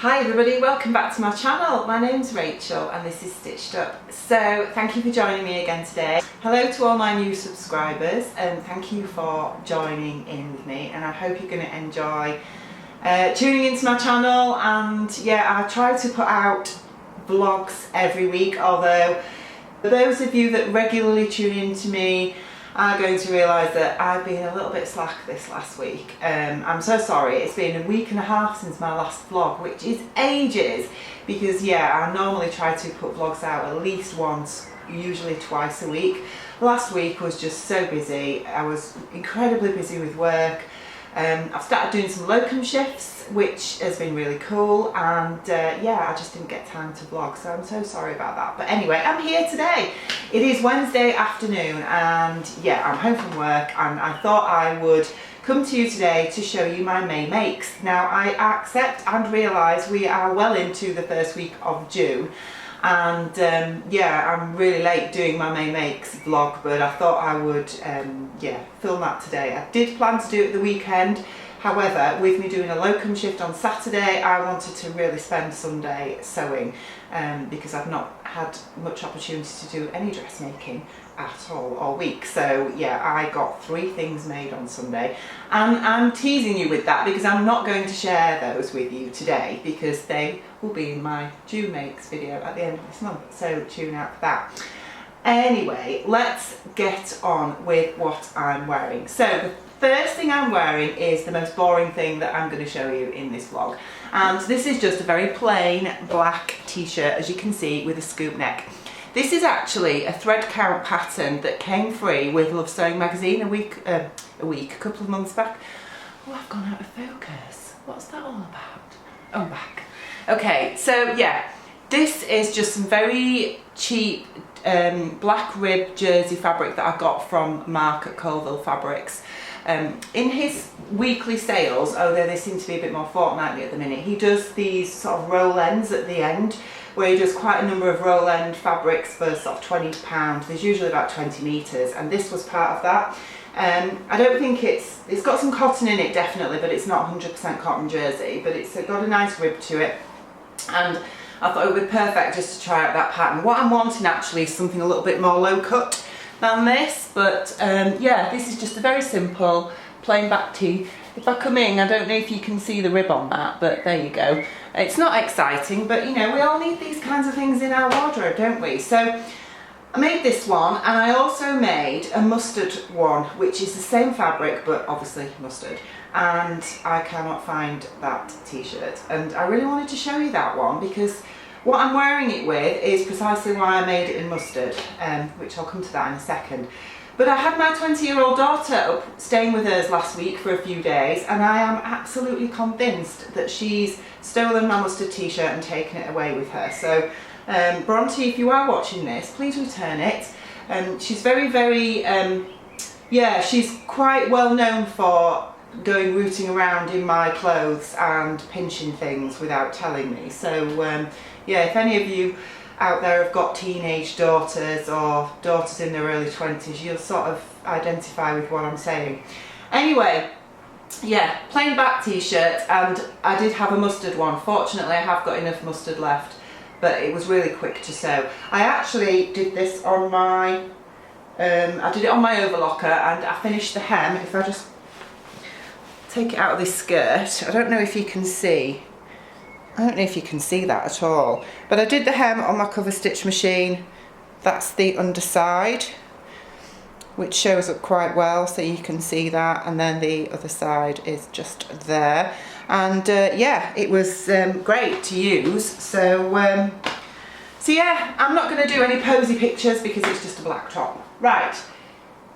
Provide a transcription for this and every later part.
Hi everybody, welcome back to my channel. My name's Rachel and this is Stitched Up. So thank you for joining me again today. Hello to all my new subscribers and thank you for joining in with me, and I hope you're going to enjoy tuning into my channel. And yeah, I try to put out vlogs every week, although for those of you that regularly tune in to me are going to realise that I've been a little bit slack this last week. I'm so sorry, it's been a week and a half since my last vlog, which is ages, because yeah, I normally try to put vlogs out at least once, usually twice a week. Last week was just so busy. I was incredibly busy with work. I've started doing some locum shifts, which has been really cool, and yeah, I just didn't get time to vlog, so I'm so sorry about that. But anyway, I'm here today. It is Wednesday afternoon and yeah, I'm home from work, and I thought I would come to you today to show you my May makes. Now, I accept and realise we are well into the first week of June, and yeah, I'm really late doing my May makes vlog, but I thought I would yeah, film that today. I did plan to do it at the weekend, however, with me doing a locum shift on Saturday, I wanted to really spend Sunday sewing, because I've not had much opportunity to do any dressmaking at all week. So yeah, I got 3 things made on Sunday, and I'm teasing you with that because I'm not going to share those with you today, because they will be in my June makes video at the end of this month, so tune out for that. Anyway, let's get on with what I'm wearing. So the first thing I'm wearing is the most boring thing that I'm going to show you in this vlog, and this is just a very plain black t-shirt, as you can see, with a scoop neck. This is actually a thread count pattern that came free with Love Sewing magazine a couple of months back. Oh, I've gone out of focus. What's that all about? Oh, back. Okay, so yeah, this is just some very cheap black rib jersey fabric that I got from Mark at Colville Fabrics. In his weekly sales, although they seem to be a bit more fortnightly at the minute, he does these sort of roll ends at the end, where he does quite a number of roll end fabrics for sort of £20. There's usually about 20 metres, and this was part of that. I don't think it's got some cotton in it definitely, but it's not 100% cotton jersey, but it's got a nice rib to it, and I thought it would be perfect just to try out that pattern. What I'm wanting actually is something a little bit more low cut than this, but yeah, this is just a very simple plain back tee. If I come in, I don't know if you can see the rib on that, but there you go. It's not exciting, but you know, we all need these kinds of things in our wardrobe, don't we? So I made this one, and I also made a mustard one, which is the same fabric, but obviously mustard. And I cannot find that t-shirt, and I really wanted to show you that one because what I'm wearing it with is precisely why I made it in mustard, which I'll come to that in a second. But I had my 20-year-old daughter up staying with us last week for a few days, and I am absolutely convinced that she's stolen my mustard t-shirt and taken it away with her. So Bronte, if you are watching this, please return it. She's very yeah, she's quite well known for going rooting around in my clothes and pinching things without telling me. So yeah, if any of you out there have got teenage daughters or daughters in their early 20s, you'll sort of identify with what I'm saying. Anyway, yeah, plain black t-shirt, and I did have a mustard one. Fortunately, I have got enough mustard left, but it was really quick to sew. I actually did this on my, I did it on my overlocker, and I finished the hem. If I just take it out of this skirt, I don't know if you can see. I don't know if you can see that at all, but I did the hem on my cover stitch machine. That's the underside, which shows up quite well, so you can see that, and then the other side is just there. And yeah, it was great to use. So so yeah, I'm not going to do any posy pictures because it's just a black top. Right,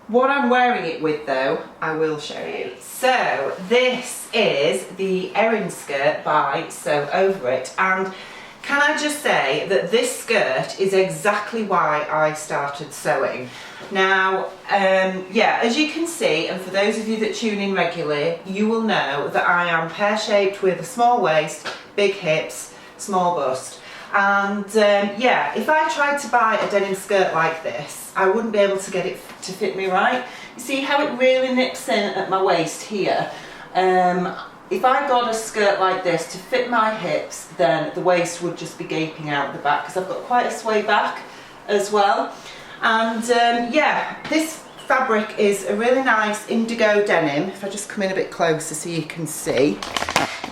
what I'm wearing it with though, I will show you. So this is the Erin skirt by Sew Over It, and can I just say that this skirt is exactly why I started sewing. Now, yeah, as you can see, and for those of you that tune in regularly, you will know that I am pear-shaped with a small waist, big hips, small bust. And yeah, if I tried to buy a denim skirt like this, I wouldn't be able to get it to fit me right. You see how it really nips in at my waist here? if I got a skirt like this to fit my hips, then the waist would just be gaping out the back because I've got quite a sway back as well. And yeah, this fabric is a really nice indigo denim. If I just come in a bit closer so you can see,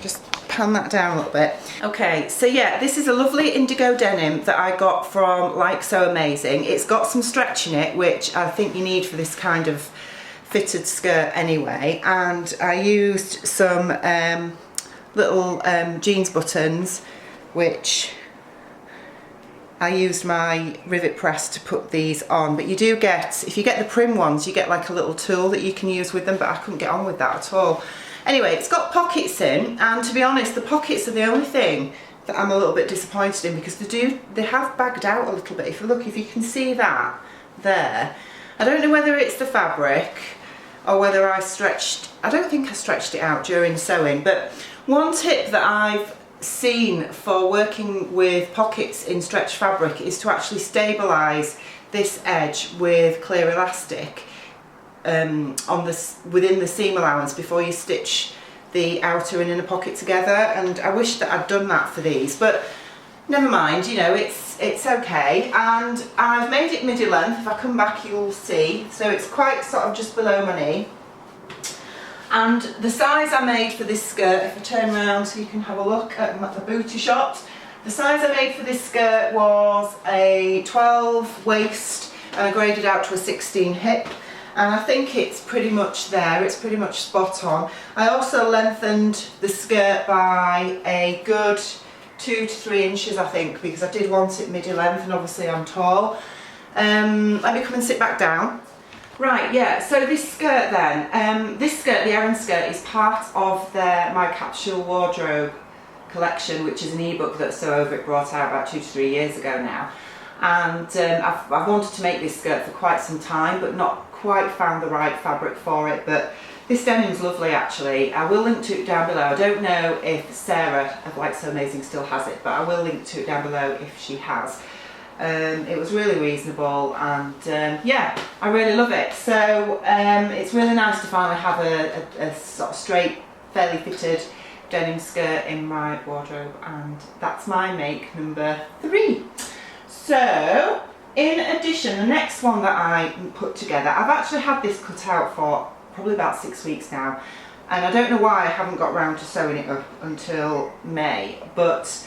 just pan that down a little bit. Okay, so yeah, this is a lovely indigo denim that I got from Like So Amazing. It's got some stretch in it, which I think you need for this kind of fitted skirt anyway, and I used some little jeans buttons, which I used my rivet press to put these on. But you do get, if you get the prim ones, you get like a little tool that you can use with them, but I couldn't get on with that at all. Anyway, it's got pockets in, and to be honest, the pockets are the only thing that I'm a little bit disappointed in, because they have bagged out a little bit. If you look, if you can see that there, I don't know whether it's the fabric or whether I don't think I stretched it out during sewing. But one tip that I've seen for working with pockets in stretch fabric is to actually stabilise this edge with clear elastic within the seam allowance before you stitch the outer and inner pocket together. And I wish that I'd done that for these, but never mind, you know, it's okay. And I've made it midi length. If I come back you'll see, so it's quite sort of just below my knee. And the size I made for this skirt, if I turn around so you can have a look at the booty shot, the size I made for this skirt was a 12 waist and I graded out to a 16 hip, and I think it's pretty much there, it's pretty much spot on. I also lengthened the skirt by a good 2 to 3 inches, I think, because I did want it midi length and obviously I'm tall. Let me come and sit back down. Right, yeah, so this skirt then, this skirt, the Erin skirt, is part of my capsule wardrobe collection, which is an ebook that Sew Over It brought out about 2 to 3 years ago now. And I've wanted to make this skirt for quite some time, but not quite found the right fabric for it. But this denim's lovely actually. I will link to it down below. I don't know if Sarah of Like So Amazing still has it, but I will link to it down below if she has. It was really reasonable, and yeah, I really love it. So it's really nice to finally have a sort of straight, fairly fitted denim skirt in my wardrobe, and that's my make number 3. So in addition, the next one that I put together, I've actually had this cut out for probably about 6 weeks now, and I don't know why I haven't got round to sewing it up until May, but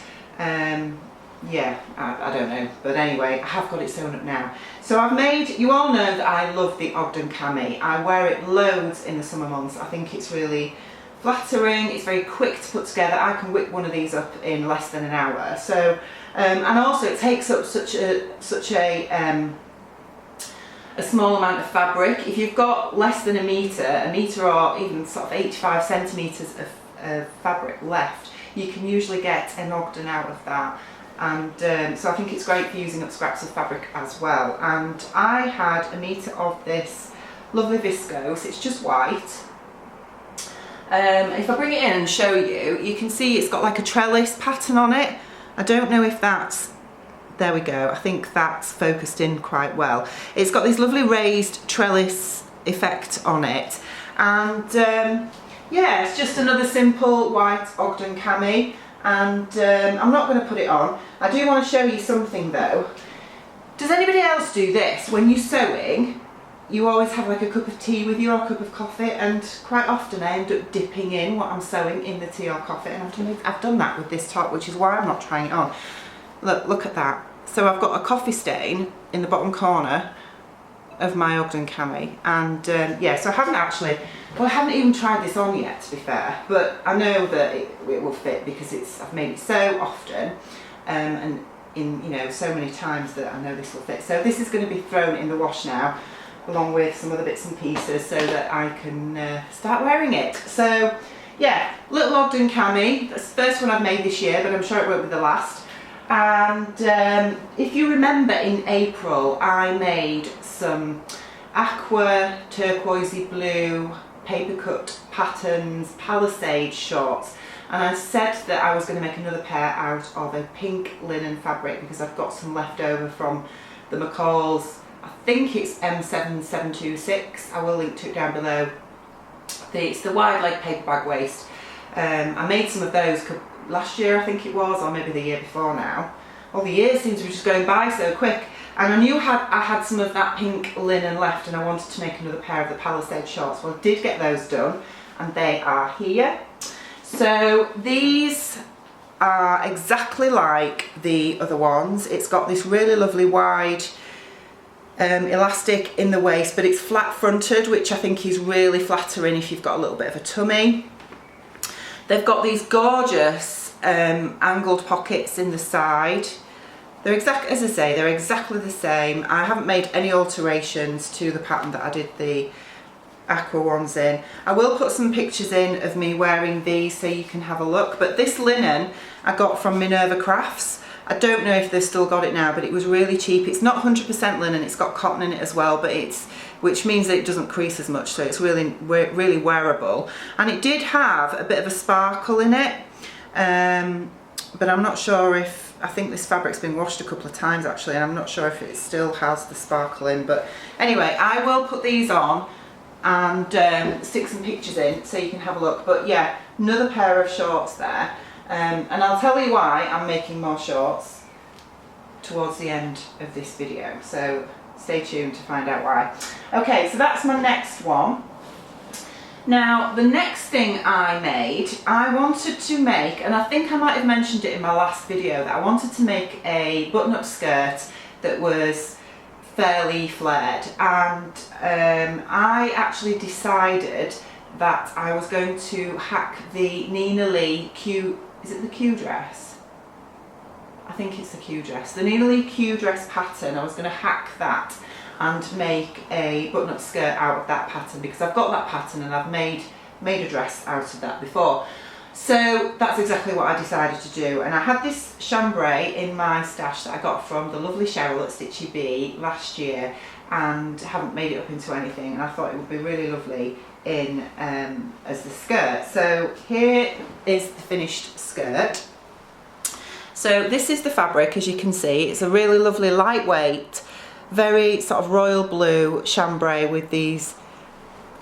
yeah, I don't know, but anyway, I have got it sewn up now. So I've made, you all know that I love the Ogden cami. I wear it loads in the summer months. I think it's really flattering, it's very quick to put together. I can whip one of these up in less than an hour. So, and also it takes up such a small amount of fabric. If you've got less than a metre or even sort of 85 centimetres of fabric left, you can usually get an Ogden out of that. And so I think it's great for using up scraps of fabric as well. And I had a metre of this lovely viscose, it's just white. If I bring it in and show you, you can see it's got like a trellis pattern on it. I don't know if that's, there we go, I think that's focused in quite well. It's got this lovely raised trellis effect on it. And yeah, it's just another simple white Ogden cami. And I'm not going to put it on. I do want to show you something though. Does anybody else do this? When you're sewing, you always have like a cup of tea with you or a cup of coffee, and quite often I end up dipping in what I'm sewing in the tea or coffee, and I've done that with this top, which is why I'm not trying it on. Look at that. So I've got a coffee stain in the bottom corner of my Ogden cami, and yeah, so I haven't even tried this on yet, to be fair, but I know that it will fit because I've made it so often and in, you know, so many times that I know this will fit. So this is going to be thrown in the wash now, along with some other bits and pieces, so that I can start wearing it. So yeah, little Ogden cami. That's the first one I've made this year, but I'm sure it won't be the last. And if you remember, in April I made some aqua turquoisey blue paper cut patterns palisade shorts, and I said that I was going to make another pair out of a pink linen fabric because I've got some left over from the McCall's, I think it's M7726, I will link to it down below. It's the wide leg paper bag waist I made some of those last year, I think it was, or maybe the year before now. All the years seem to be just going by so quick. And I knew I had some of that pink linen left and I wanted to make another pair of the Palisade shorts. Well, I did get those done and they are here. So these are exactly like the other ones. It's got this really lovely wide elastic in the waist, but it's flat fronted, which I think is really flattering if you've got a little bit of a tummy. They've got these gorgeous angled pockets in the side. They're exactly, as I say, they're exactly the same. I haven't made any alterations to the pattern that I did the aqua ones in. I will put some pictures in of me wearing these so you can have a look, but this linen I got from Minerva Crafts. I don't know if they've still got it now, but it was really cheap. It's not 100% linen, it's got cotton in it as well, but which means that it doesn't crease as much, so it's really wearable. And it did have a bit of a sparkle in it, but I'm not sure if, I think this fabric's been washed a couple of times actually, and I'm not sure if it still has the sparkle in, but anyway, I will put these on and stick some pictures in so you can have a look. But yeah, another pair of shorts there, and I'll tell you why I'm making more shorts towards the end of this video, so stay tuned to find out why. Okay, so that's my next one. Now, the next thing I made, I wanted to make, and I think I might have mentioned it in my last video, that I wanted to make a button-up skirt that was fairly flared, and I actually decided that I was going to hack the Nina Lee Q, is it the Q dress? I think it's the Q dress. The Nina Lee Q dress pattern, I was going to hack that and make a button-up skirt out of that pattern, because I've got that pattern and I've made a dress out of that before. So that's exactly what I decided to do, and I had this chambray in my stash that I got from the lovely Cheryl at Stitchy Bee last year, and haven't made it up into anything, and I thought it would be really lovely in as the skirt. So here is the finished skirt. So this is the fabric, as you can see. It's a really lovely lightweight, very sort of royal blue chambray with these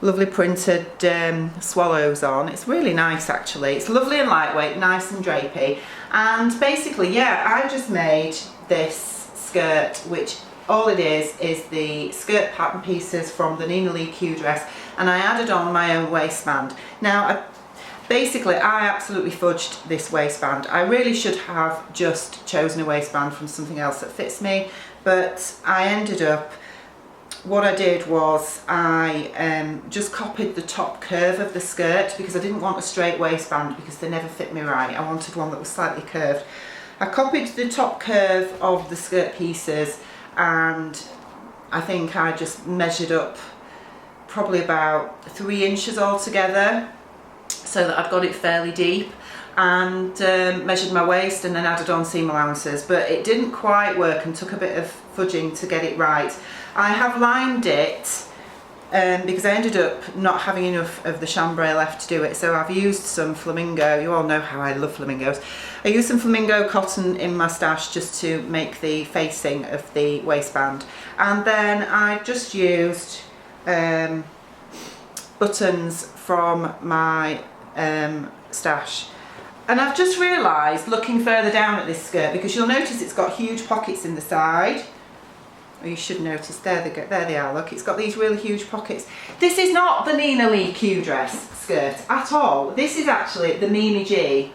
lovely printed swallows on. It's really nice actually. It's lovely and lightweight, nice and drapey. And basically, yeah, I just made this skirt, which all it is the skirt pattern pieces from the Nina Lee Q dress, and I added on my own waistband. Now, basically, I absolutely fudged this waistband. I really should have just chosen a waistband from something else that fits me, but I ended up, what I did was I just copied the top curve of the skirt, because I didn't want a straight waistband because they never fit me right. I wanted one that was slightly curved. I copied the top curve of the skirt pieces, and I think I just measured up probably about 3 inches altogether, so that I've got it fairly deep, and measured my waist and then added on seam allowances, but it didn't quite work and took a bit of fudging to get it right. I have lined it because I ended up not having enough of the chambray left to do it, so I've used some flamingo. You all know how I love flamingos. I used some flamingo cotton in my stash just to make the facing of the waistband, and then I just used buttons from my stash. And I've just realised, looking further down at this skirt, because you'll notice it's got huge pockets in the side. Or you should notice, there they are, look, it's got these really huge pockets. This is not the Nina Lee Q dress skirt at all. This is actually the Mimi G.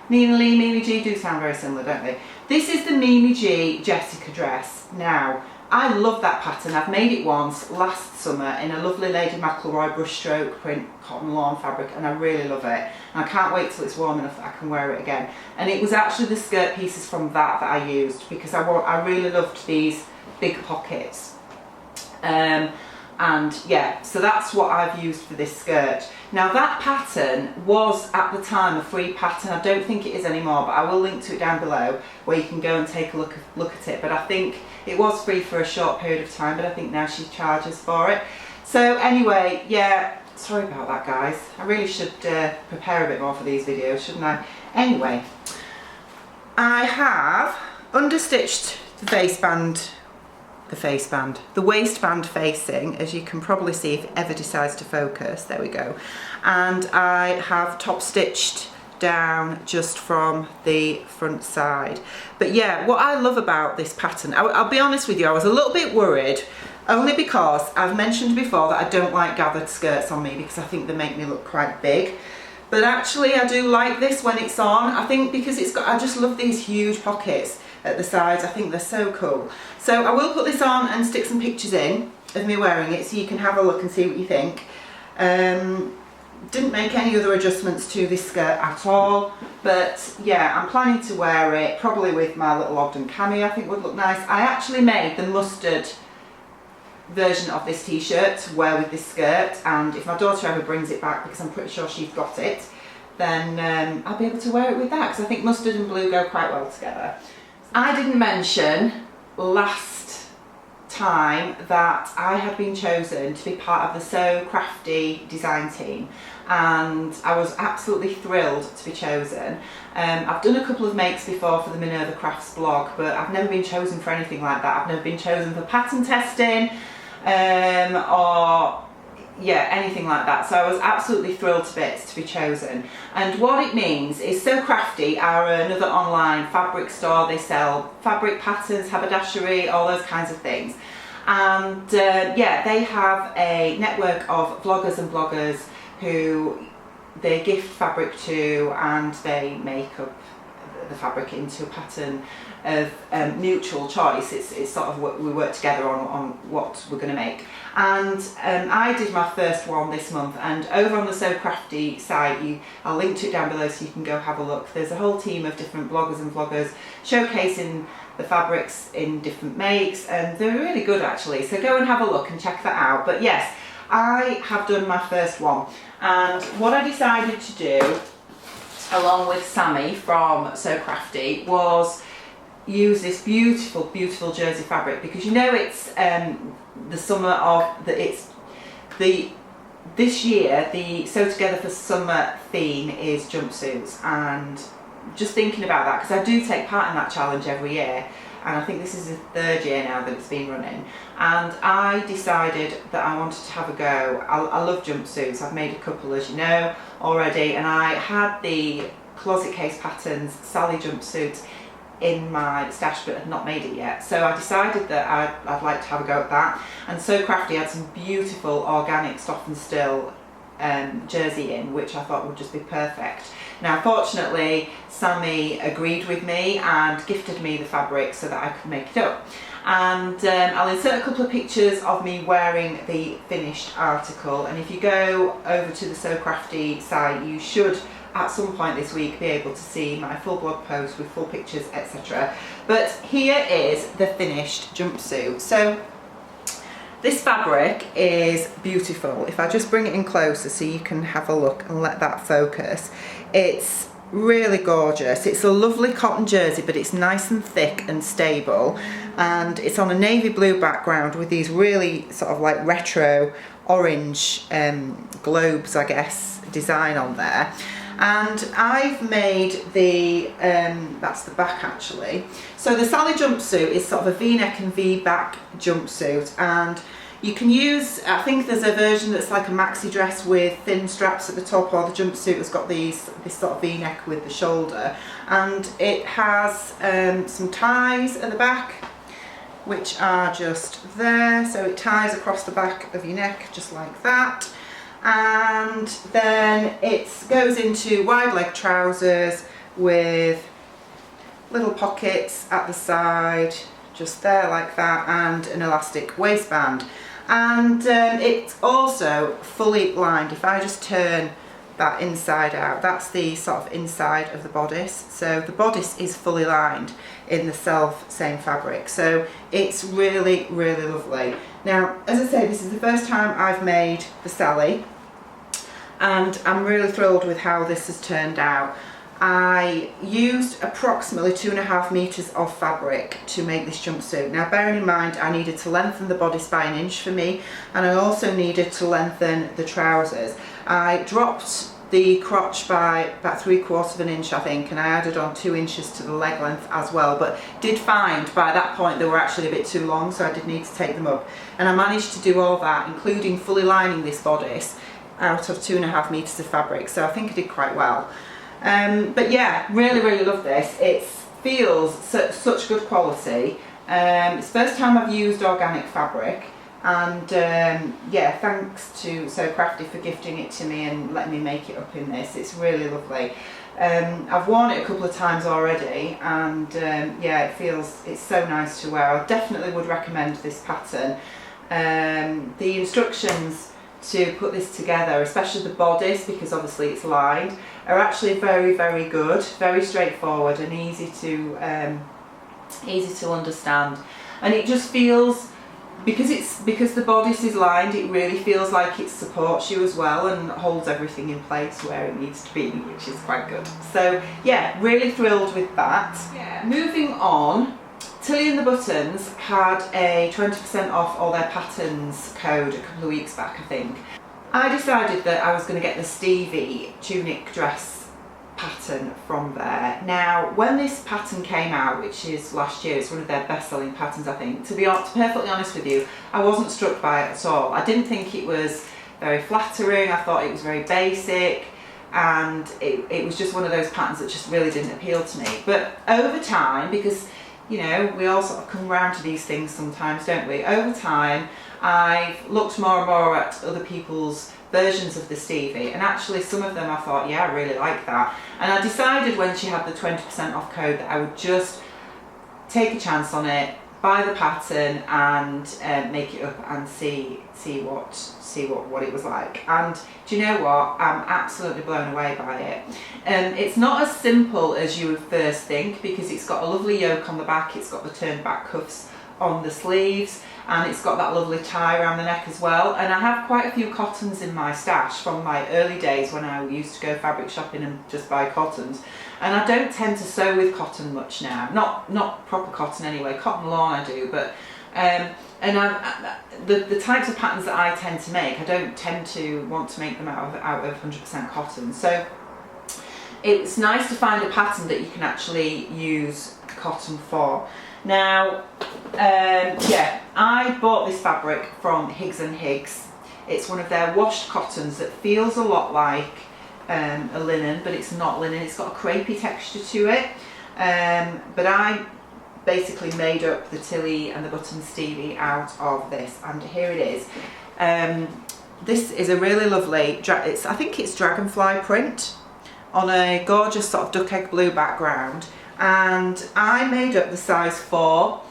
Nina Lee, Mimi G do sound very similar, don't they? This is the Mimi G Jessica dress. Now, I love that pattern. I've made it once last summer in a lovely Lady McElroy brushstroke print cotton lawn fabric, and I really love it. And I can't wait till it's warm enough that I can wear it again. And it was actually the skirt pieces from that I used, because I really loved these big pockets. And yeah, so that's what I've used for this skirt. Now that pattern was at the time a free pattern. I don't think it is anymore, but I will link to it down below where you can go and take a look at it. But I think it was free for a short period of time, but I think now she charges for it. So anyway, yeah, sorry about that guys. I really should prepare a bit more for these videos, shouldn't I? Anyway, I have understitched the waistband the faceband. The waistband facing, as you can probably see if it ever decides to focus, there we go. And I have top stitched down just from the front side. But yeah, what I love about this pattern, I'll be honest with you, I was a little bit worried, only because I've mentioned before that I don't like gathered skirts on me because I think they make me look quite big. But actually I do like this when it's on. I think because it's got, I just love these huge pockets at the sides. I think they're so cool. So I will put this on and stick some pictures in of me wearing it so you can have a look and see what you think. Didn't make any other adjustments to this skirt at all, but yeah, I'm planning to wear it probably with my little Ogden cami. I think would look nice. I actually made the mustard version of this t-shirt to wear with this skirt, and if my daughter ever brings it back, because I'm pretty sure she's got it, then I'll be able to wear it with that, because I think mustard and blue go quite well together. I didn't mention last time that I had been chosen to be part of the So Crafty design team, and I was absolutely thrilled to be chosen. I've done a couple of makes before for the Minerva Crafts blog, but I've never been chosen for anything like that. I've never been chosen for pattern testing or yeah, anything like that. So I was absolutely thrilled to bits to be chosen. And what it means is So Crafty are another online fabric store. They sell fabric patterns, haberdashery, all those kinds of things. And yeah, they have a network of vloggers and bloggers who they gift fabric to, and they make up the fabric into a pattern of mutual choice. It's sort of what we work together on what we're going to make. And I did my first one this month, and over on the So Crafty site, I'll link to it down below so you can go have a look. There's a whole team of different bloggers and vloggers showcasing the fabrics in different makes, and they're really good actually, so go and have a look and check that out. But yes, I have done my first one, and what I decided to do along with Sammy from So Crafty was use this beautiful, beautiful jersey fabric, because you know it's the summer of this year the Sew Together for Summer theme is jumpsuits, and just thinking about that, because I do take part in that challenge every year, and I think this is the third year now that it's been running, and I decided that I wanted to have a go. I love jumpsuits. I've made a couple, as you know, already, and I had the closet case patterns Sallie jumpsuit in my stash but had not made it yet, so I decided that I'd like to have a go at that. And So Crafty had some beautiful organic stop and still jersey in, which I thought would just be perfect. Now fortunately Sammy agreed with me and gifted me the fabric so that I could make it up, and I'll insert a couple of pictures of me wearing the finished article, and if you go over to the So Crafty site, you should at some point this week be able to see my full blog post with full pictures, etc. But here is the finished jumpsuit. So this fabric is beautiful. If I just bring it in closer so you can have a look and let that focus, it's really gorgeous. It's a lovely cotton jersey, but it's nice and thick and stable, and it's on a navy blue background with these really sort of like retro orange globes, I guess, design on there. And I've made the, that's the back actually. So the Sallie jumpsuit is sort of a V-neck and V-back jumpsuit, and you can use, I think there's a version that's like a maxi dress with thin straps at the top, or the jumpsuit has got this sort of V-neck with the shoulder, and it has some ties at the back which are just there, so it ties across the back of your neck just like that. And then it goes into wide leg trousers with little pockets at the side just there like that, and an elastic waistband, and it's also fully lined. If I just turn that inside out, that's the sort of inside of the bodice, so the bodice is fully lined in the same fabric, so it's really, really lovely. Now, as I say, this is the first time I've made the Sallie, and I'm really thrilled with how this has turned out. I used approximately 2.5 meters of fabric to make this jumpsuit. Now, bearing in mind, I needed to lengthen the bodice by 1 inch for me, and I also needed to lengthen the trousers. I dropped the crotch by about 3/4 of an inch, I think, and I added on 2 inches to the leg length as well, but did find by that point they were actually a bit too long, so I did need to take them up. And I managed to do all that, including fully lining this bodice out of 2.5 meters of fabric, so I think I did quite well. But yeah, really love this. It feels such good quality. It's the first time I've used organic fabric, and yeah, thanks to Crafty for gifting it to me and letting me make it up in this. It's really lovely. I've worn it a couple of times already, and yeah, it's so nice to wear. I definitely would recommend this pattern. The instructions to put this together, especially the bodice, because obviously it's lined, are actually very good, very straightforward and easy to understand. And it just feels, because the bodice is lined, it really feels like it supports you as well and holds everything in place where it needs to be, which is quite good. So yeah, really thrilled with that. Yeah. Moving on, Tilly and the Buttons had a 20% off all their patterns code a couple of weeks back, I think. I decided that I was going to get the Stevie tunic dress pattern from there. Now, when this pattern came out, which is last year, it's one of their best-selling patterns, I think. To be perfectly honest with you, I wasn't struck by it at all. I didn't think it was very flattering. I thought it was very basic, and it was just one of those patterns that just really didn't appeal to me. But over time, because you know, we all sort of come round to these things sometimes, don't we? Over time, I've looked more and more at other people's versions of the Stevie, and actually some of them I thought, yeah, I really like that. And I decided when she had the 20% off code that I would just take a chance on it, buy the pattern and make it up and see what it was like. And do you know what? I'm absolutely blown away by it. It's not as simple as you would first think, because it's got a lovely yoke on the back, it's got the turned back cuffs on the sleeves, and it's got that lovely tie around the neck as well. And I have quite a few cottons in my stash from my early days when I used to go fabric shopping and just buy cottons. And I don't tend to sew with cotton much now. Not proper cotton anyway. Cotton lawn I do, but the types of patterns that I tend to make, I don't tend to want to make them out of 100% cotton. So it's nice to find a pattern that you can actually use cotton for. Now, yeah, I bought this fabric from Higgs. It's one of their washed cottons that feels a lot like a linen, but it's not linen. It's got a crepey texture to it. But I basically made up the Tilly and the Buttons Stevie out of this, and here it is. This is a really lovely, I think it's Dragonfly print on a gorgeous sort of duck egg blue background, and I made up the size 4.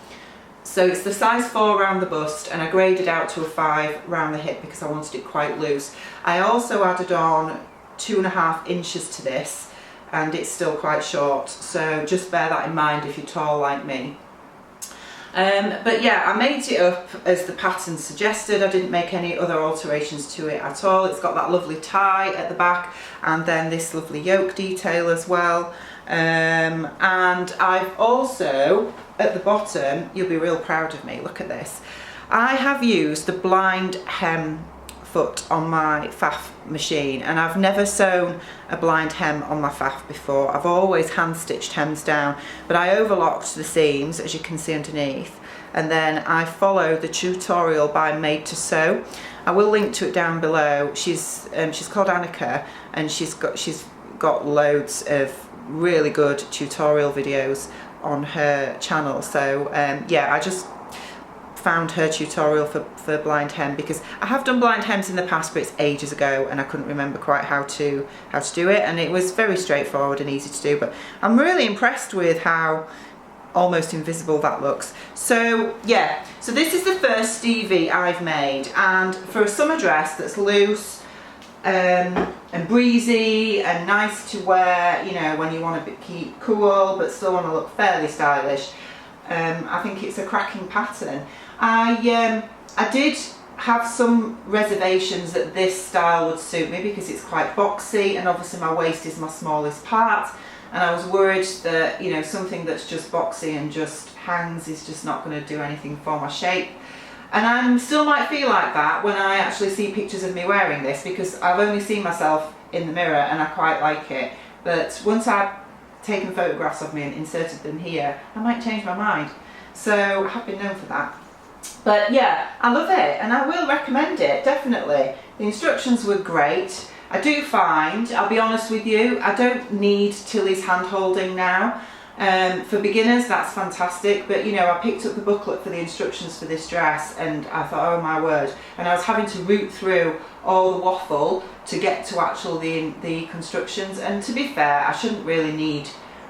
So it's the size 4 around the bust, and I graded out to a 5 around the hip because I wanted it quite loose. I also added on 2.5 inches to this, and it's still quite short, so just bear that in mind if you're tall like me. But yeah, I made it up as the pattern suggested. I didn't make any other alterations to it at all. It's got that lovely tie at the back, and then this lovely yoke detail as well. And I've also, at the bottom, you'll be real proud of me, look at this. I have used the blind hem foot on my faff machine, and I've never sewn a blind hem on my faff before. I've always hand stitched hems down, but I overlocked the seams, as you can see underneath, and then I followed the tutorial by Made to Sew. I will link to it down below. She's called Annika, and she's got loads of really good tutorial videos on her channel. So yeah, I just found her tutorial for blind hem because I have done blind hems in the past, but it's ages ago and I couldn't remember quite how to do it, and it was very straightforward and easy to do, but I'm really impressed with how almost invisible that looks. So yeah, so this is the first Stevie I've made, and for a summer dress that's loose and breezy and nice to wear, you know, when you want to keep cool but still want to look fairly stylish, I think it's a cracking pattern. I did have some reservations that this style would suit me because it's quite boxy, and obviously my waist is my smallest part, and I was worried that, you know, something that's just boxy and just hangs is just not going to do anything for my shape. And I still might feel like that when I actually see pictures of me wearing this, because I've only seen myself in the mirror and I quite like it. But once I've taken photographs of me and inserted them here, I might change my mind. So I have been known for that. But yeah, I love it and I will recommend it, definitely. The instructions were great. I do find, I'll be honest with you, I don't need Tilly's hand holding now. For beginners, that's fantastic, but you know, I picked up the booklet for the instructions for this dress and I thought, oh my word, and I was having to root through all the waffle to get to actually the constructions, and to be fair, I shouldn't really need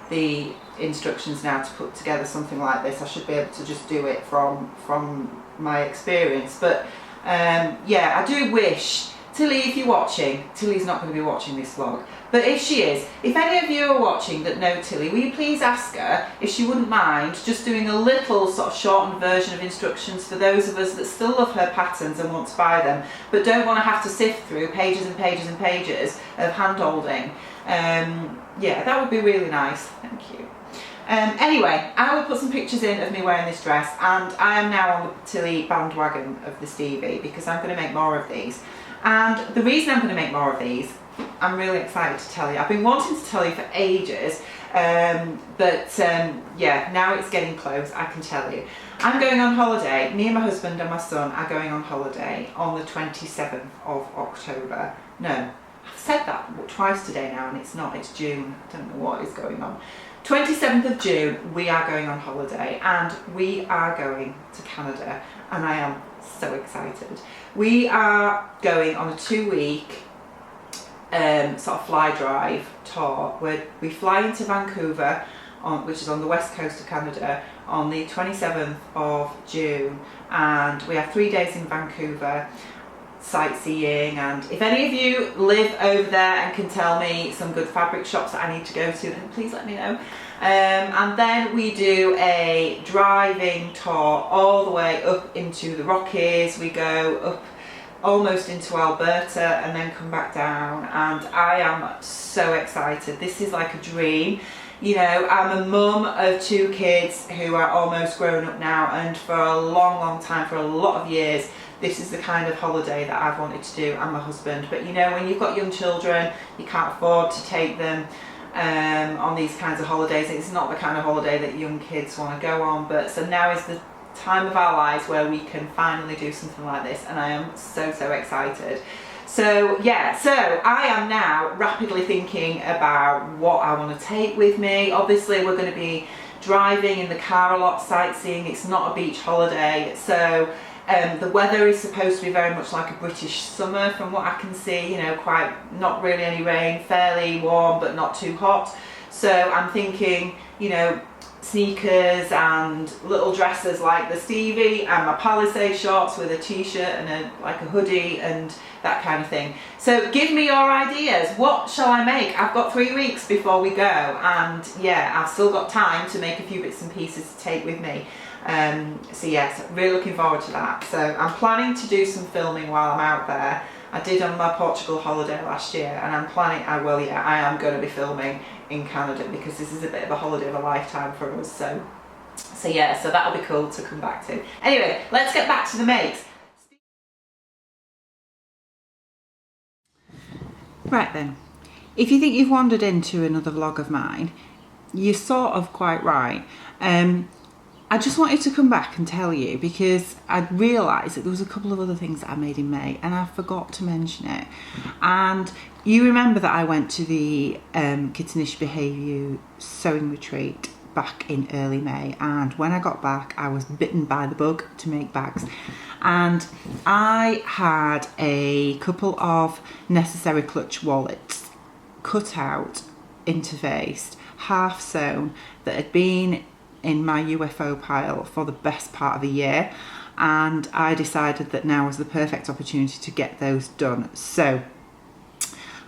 the instructions now to put together something like this. I should be able to just do it from my experience. But yeah, I do wish, Tilly, if you're watching, Tilly's not going to be watching this vlog, but if she is, if any of you are watching that know Tilly, will you please ask her if she wouldn't mind just doing a little sort of shortened version of instructions for those of us that still love her patterns and want to buy them, but don't want to have to sift through pages and pages and pages of hand holding. Yeah, that would be really nice. Thank you. Anyway, I will put some pictures in of me wearing this dress, and I am now on the Tilly bandwagon of the Stevie because I'm going to make more of these. And the reason I'm going to make more of these, I'm really excited to tell you. I've been wanting to tell you for ages, but yeah, now it's getting close, I can tell you. I'm going on holiday. Me and my husband and my son are going on holiday on the 27th of October. No, I've said that twice today now and it's not, it's June. I don't know what is going on. 27th of June, we are going on holiday and we are going to Canada and I am so excited. We are going on a 2-week sort of fly drive tour where we fly into Vancouver, which is on the west coast of Canada, on the 27th of June, and we have 3 days in Vancouver sightseeing. And if any of you live over there and can tell me some good fabric shops that I need to go to, then please let me know. And then we do a driving tour all the way up into the Rockies. We go up almost into Alberta and then come back down, and I am so excited. This is like a dream. You know, I'm a mum of 2 kids who are almost grown up now, and for a long time, for a lot of years, this is the kind of holiday that I've wanted to do, and my husband. But you know, when you've got young children, you can't afford to take them on these kinds of holidays. It's not the kind of holiday that young kids want to go on, but so now is the time of our lives where we can finally do something like this, and I am so excited. So yeah, so I am now rapidly thinking about what I want to take with me. Obviously we're going to be driving in the car a lot, sightseeing. It's not a beach holiday, so the weather is supposed to be very much like a British summer from what I can see, you know, quite not really any rain, fairly warm but not too hot. So I'm thinking, you know, sneakers and little dresses like the Stevie and my Palisade shorts with a t-shirt and like a hoodie and that kind of thing. So give me your ideas. What shall I make? I've got 3 weeks before we go, and yeah, I've still got time to make a few bits and pieces to take with me. So yes, really looking forward to that. So I'm planning to do some filming while I'm out there. I did on my Portugal holiday last year, and I'm planning, I am going to be filming in Canada because this is a bit of a holiday of a lifetime for us. So yeah, so that'll be cool to come back to. Anyway, let's get back to the makes. Right then, if you think you've wandered into another vlog of mine, you're sort of quite right. I just wanted to come back and tell you because I realised that there was a couple of other things that I made in May and I forgot to mention it. And you remember that I went to the Kittenish Behaviour Sewing Retreat back in early May, and when I got back I was bitten by the bug to make bags, and I had a couple of necessary clutch wallets cut out, interfaced, half sewn, that had been in my UFO pile for the best part of a year, and I decided that now was the perfect opportunity to get those done. So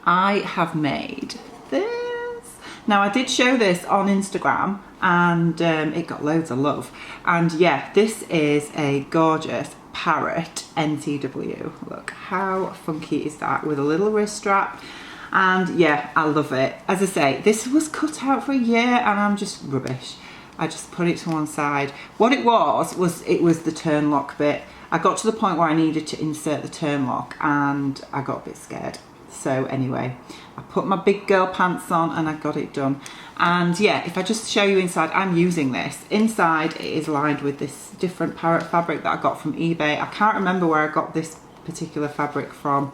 I have made this. Now I did show this on Instagram and it got loads of love, and yeah, this is a gorgeous parrot NTW. Look how funky is that, with a little wrist strap. And yeah, I love it. As I say, this was cut out for a year and I'm just rubbish. I just put it to one side. What it was the turn lock bit. I got to the point where I needed to insert the turn lock and I got a bit scared. So anyway, I put my big girl pants on and I got it done. And yeah, if I just show you inside, I'm using this. Inside it is lined with this different parrot fabric that I got from eBay. I can't remember where I got this particular fabric from.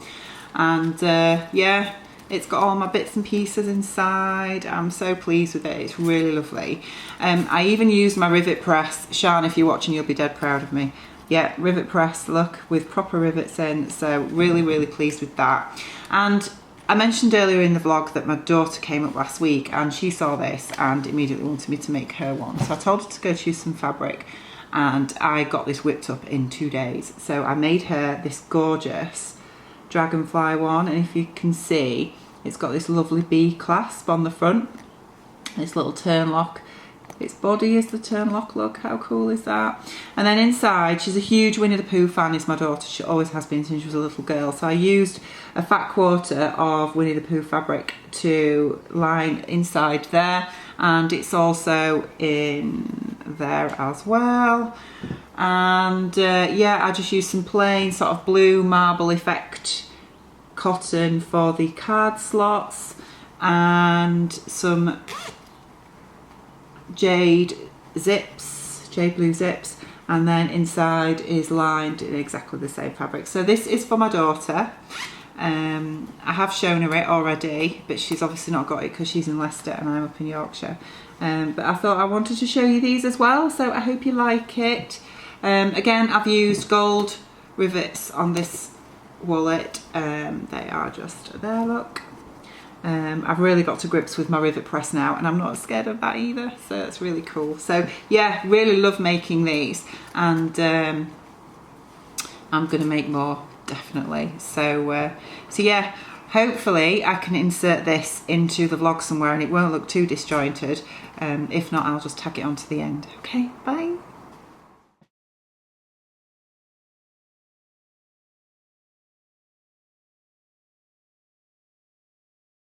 And yeah, it's got all my bits and pieces inside. I'm so pleased with it. It's really lovely. I even used my rivet press. Sian, if you're watching, you'll be dead proud of me. Yeah, rivet press, look, with proper rivets in. So really, really pleased with that. And I mentioned earlier in the vlog that my daughter came up last week and she saw this and immediately wanted me to make her one. So I told her to go choose some fabric and I got this whipped up in 2 days. So I made her this gorgeous Dragonfly one, and if you can see, it's got this lovely bee clasp on the front, this little turn lock. Its body is the turn lock, look, how cool is that? And then inside, she's a huge Winnie the Pooh fan, is my daughter. She always has been since she was a little girl. So I used a fat quarter of Winnie the Pooh fabric to line inside there. And it's also in there as well. And yeah, I just used some plain sort of blue marble effect cotton for the card slots and some jade blue zips, and then inside is lined in exactly the same fabric. So this is for my daughter. I have shown her it already, but she's obviously not got it because she's in Leicester and I'm up in Yorkshire. But I thought I wanted to show you these as well, so I hope you like it. Again, I've used gold rivets on this wallet. They are just there, look. I've really got to grips with my rivet press now and I'm not scared of that either, so it's really cool. So yeah, really love making these, and I'm gonna make more, definitely. So so yeah, hopefully I can insert this into the vlog somewhere and it won't look too disjointed. If not, I'll just tag it onto the end. Okay, bye.